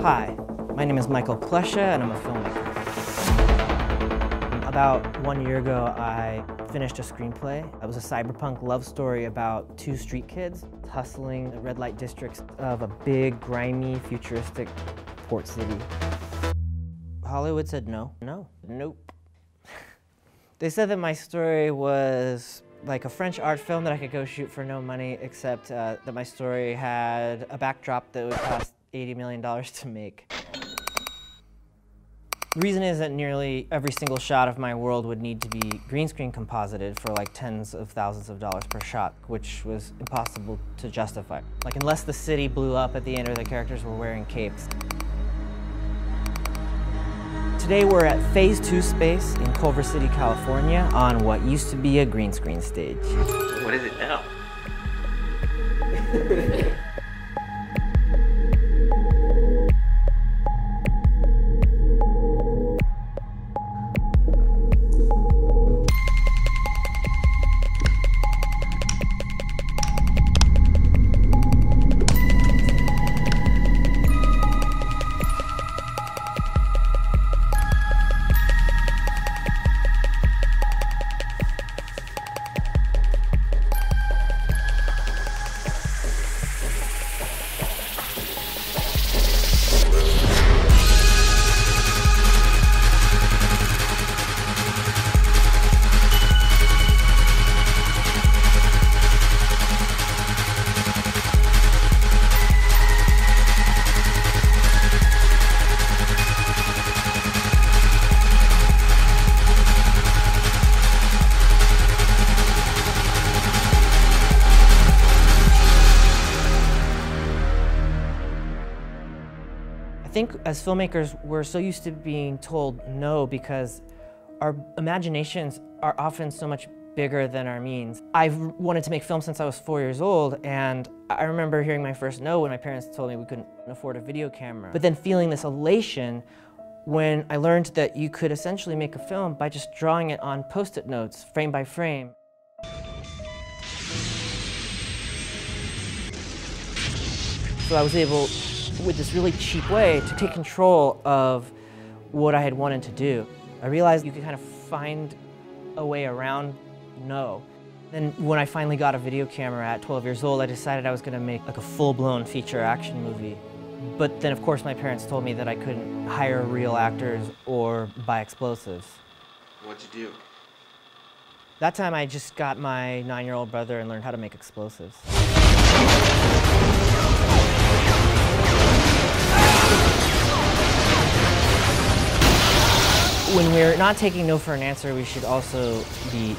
Hi, my name is Michael Plesha and I'm a filmmaker. About 1 year ago, I finished a screenplay. It was a cyberpunk love story about two street kids hustling the red light districts of a big, grimy, futuristic port city. Hollywood said no, nope. They said that my story was like a French art film that I could go shoot for no money, except that my story had a backdrop that would cost $80 million to make. The reason is that nearly every single shot of my world would need to be green screen composited for like tens of thousands of dollars per shot, which was impossible to justify. Like unless the city blew up at the end or the characters were wearing capes. Today we're at Phase 2 space in Culver City, California on what used to be a green screen stage. What is it now? I think as filmmakers, we're so used to being told no because our imaginations are often so much bigger than our means. I've wanted to make film since I was 4 years old, and I remember hearing my first no when my parents told me we couldn't afford a video camera. But then feeling this elation when I learned that you could essentially make a film by just drawing it on Post-it notes, frame by frame. So I was able, with this really cheap way, to take control of what I had wanted to do. I realized you could kind of find a way around no. Then when I finally got a video camera at 12 years old, I decided I was going to make like a full-blown feature action movie. But then of course my parents told me that I couldn't hire real actors or buy explosives. What'd you do? That time I just got my 9-year-old brother and learned how to make explosives. When we're not taking no for an answer, we should also be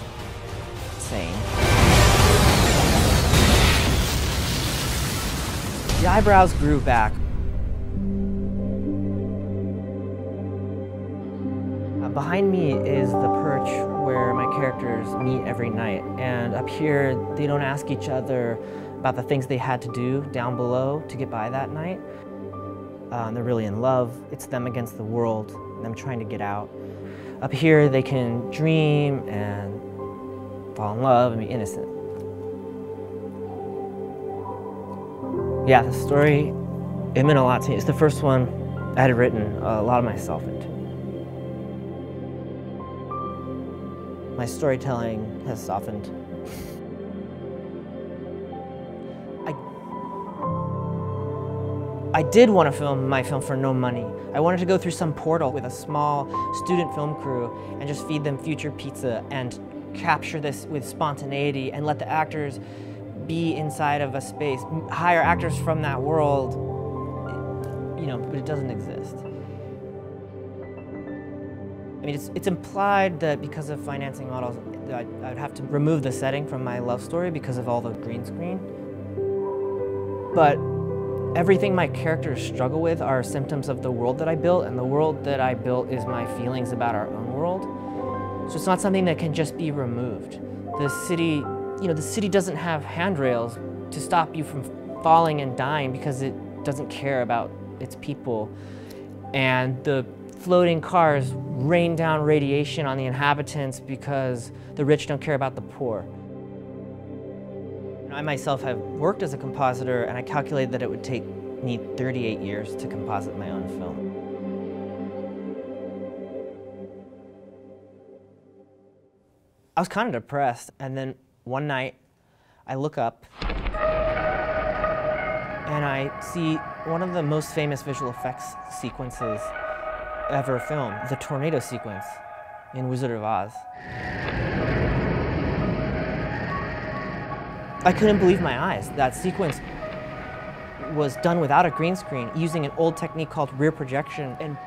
sane. The eyebrows grew back. Behind me is the perch where my characters meet every night. And up here, they don't ask each other about the things they had to do down below to get by that night. They're really in love. It's them against the world, them trying to get out. Up here, they can dream and fall in love and be innocent. Yeah, the story, it meant a lot to me. It's the first one I had written a lot of myself into. My storytelling has softened. I did want to film my film for no money. I wanted to go through some portal with a small student film crew and just feed them future pizza and capture this with spontaneity and let the actors be inside of a space. Hire actors from that world, you know, but it doesn't exist. I mean, it's implied that because of financing models, I would have to remove the setting from my love story because of all the green screen. But everything my characters struggle with are symptoms of the world that I built, and the world that I built is my feelings about our own world. So it's not something that can just be removed. The city, you know, the city doesn't have handrails to stop you from falling and dying because it doesn't care about its people. And the floating cars rain down radiation on the inhabitants because the rich don't care about the poor. I myself have worked as a compositor, and I calculated that it would take need 38 years to composite my own film. I was kind of depressed, and then one night I look up and I see one of the most famous visual effects sequences ever filmed, the tornado sequence in Wizard of Oz. I couldn't believe my eyes. That sequence was done without a green screen, using an old technique called rear projection. And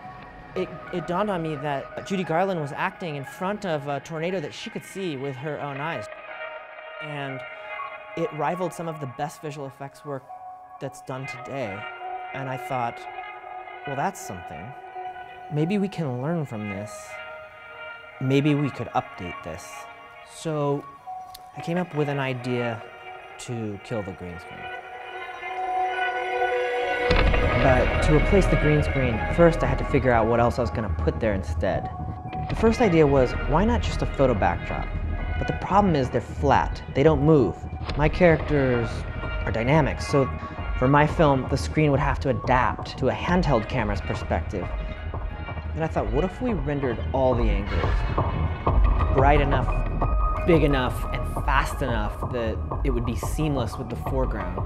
it dawned on me that Judy Garland was acting in front of a tornado that she could see with her own eyes. And it rivaled some of the best visual effects work that's done today. And I thought, well, that's something. Maybe we can learn from this. Maybe we could update this. So I came up with an idea to kill the green screen. But to replace the green screen, first I had to figure out what else I was going to put there instead. The first idea was, why not just a photo backdrop? But the problem is they're flat. They don't move. My characters are dynamic, so for my film, the screen would have to adapt to a handheld camera's perspective. And I thought, what if we rendered all the angles bright enough, big enough, and fast enough that it would be seamless with the foreground?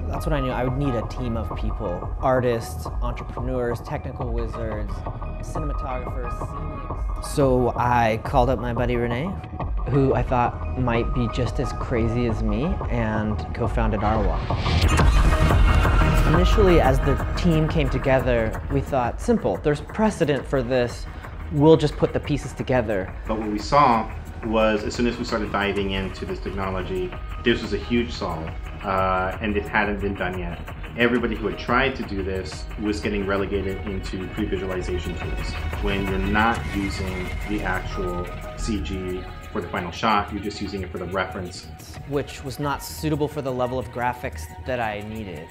That's what I knew. I would need a team of people, artists, entrepreneurs, technical wizards, cinematographers, scenics. So I called up my buddy Rene, who I thought might be just as crazy as me, and co-founded ARwall. Initially, as the team came together, we thought, simple, there's precedent for this, we'll just put the pieces together. But what we saw was, as soon as we started diving into this technology, this was a huge solve, and it hadn't been done yet. Everybody who had tried to do this was getting relegated into pre-visualization tools. When you're not using the actual CG for the final shot, you're just using it for the reference. Which was not suitable for the level of graphics that I needed.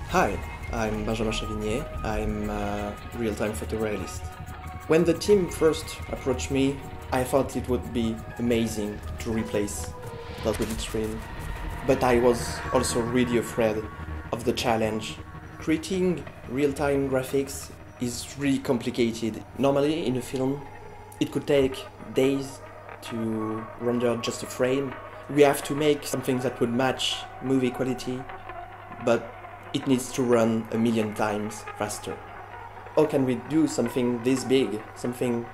Hi, I'm Benjamin Chavignier. I'm a real-time photorealist. When the team first approached me, I thought it would be amazing to replace that green screen. But I was also really afraid of the challenge. Creating real-time graphics is really complicated. Normally in a film, it could take days to render just a frame. We have to make something that would match movie quality, but it needs to run 1,000,000 times faster. How can we do something this big, something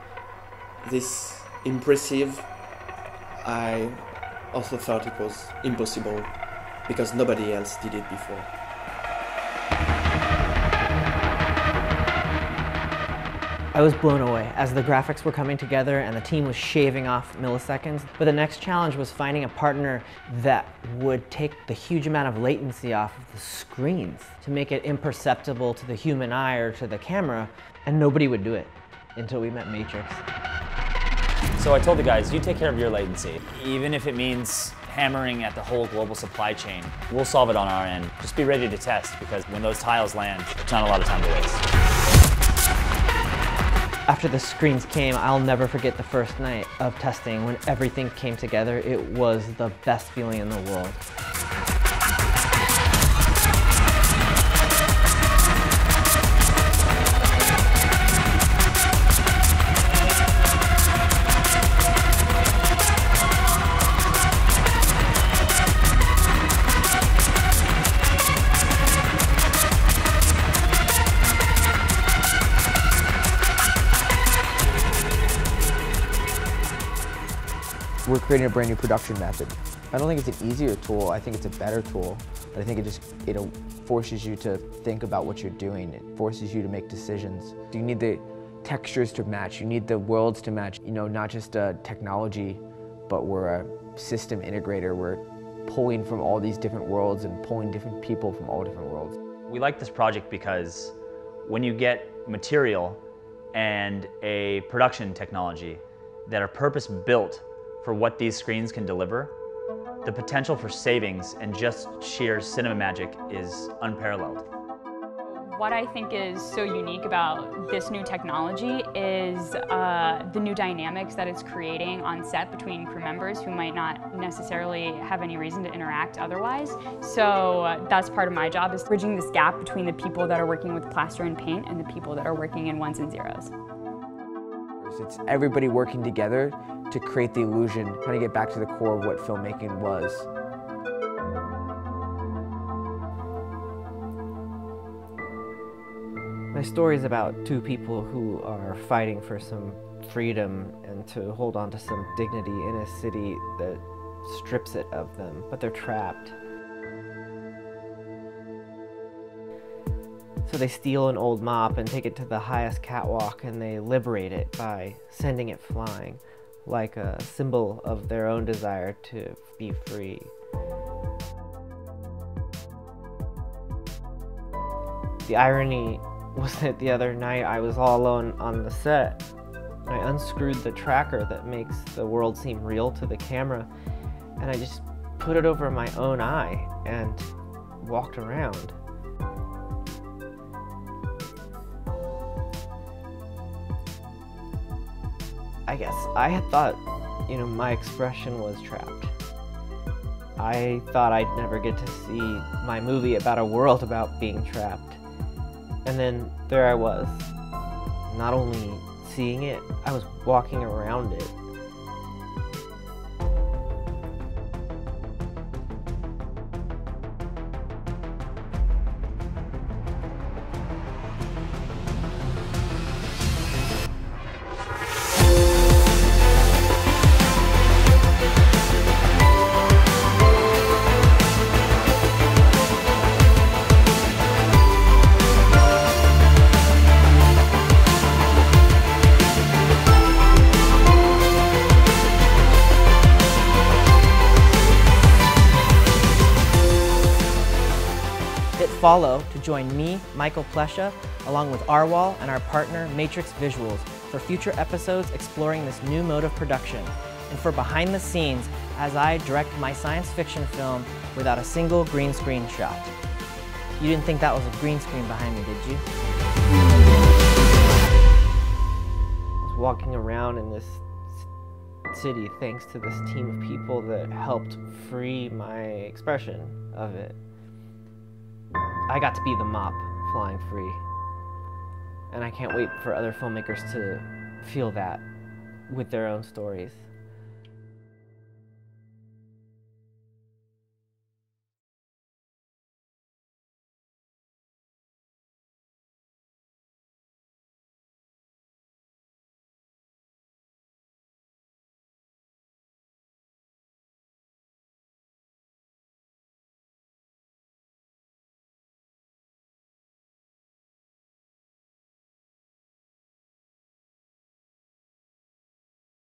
this impressive? I also thought it was impossible because nobody else did it before. I was blown away as the graphics were coming together and the team was shaving off milliseconds. But the next challenge was finding a partner that would take the huge amount of latency off of the screens to make it imperceptible to the human eye or to the camera, and nobody would do it until we met Matrix. So I told the guys, you take care of your latency. Even if it means hammering at the whole global supply chain, we'll solve it on our end. Just be ready to test, because when those tiles land, there's not a lot of time to waste. After the screens came, I'll never forget the first night of testing. When everything came together, it was the best feeling in the world. We're creating a brand new production method. I don't think it's an easier tool, I think it's a better tool, but I think it forces you to think about what you're doing. It forces you to make decisions. You need the textures to match, you need the worlds to match, not just a technology, but we're a system integrator. We're pulling from all these different worlds and pulling different people from all different worlds. We like this project because when you get material and a production technology that are purpose-built for what these screens can deliver, the potential for savings and just sheer cinema magic is unparalleled. What I think is so unique about this new technology is the new dynamics that it's creating on set between crew members who might not necessarily have any reason to interact otherwise. So that's part of my job, is bridging this gap between the people that are working with plaster and paint and the people that are working in ones and zeros. It's everybody working together to create the illusion, trying to get back to the core of what filmmaking was. My story is about two people who are fighting for some freedom and to hold on to some dignity in a city that strips it of them, but they're trapped. So they steal an old mop and take it to the highest catwalk, and they liberate it by sending it flying, like a symbol of their own desire to be free. The irony was that the other night I was all alone on the set. I unscrewed the tracker that makes the world seem real to the camera, and I just put it over my own eye and walked around. I guess I had thought, my expression was trapped. I thought I'd never get to see my movie about a world about being trapped. And then there I was, not only seeing it, I was walking around it. Follow to join me, Michael Plesha, along with ARwall and our partner Matrix Visuals for future episodes exploring this new mode of production, and for behind the scenes as I direct my science fiction film without a single green screen shot. You didn't think that was a green screen behind me, did you? I was walking around in this city thanks to this team of people that helped free my expression of it. I got to be the mop flying free, and I can't wait for other filmmakers to feel that with their own stories.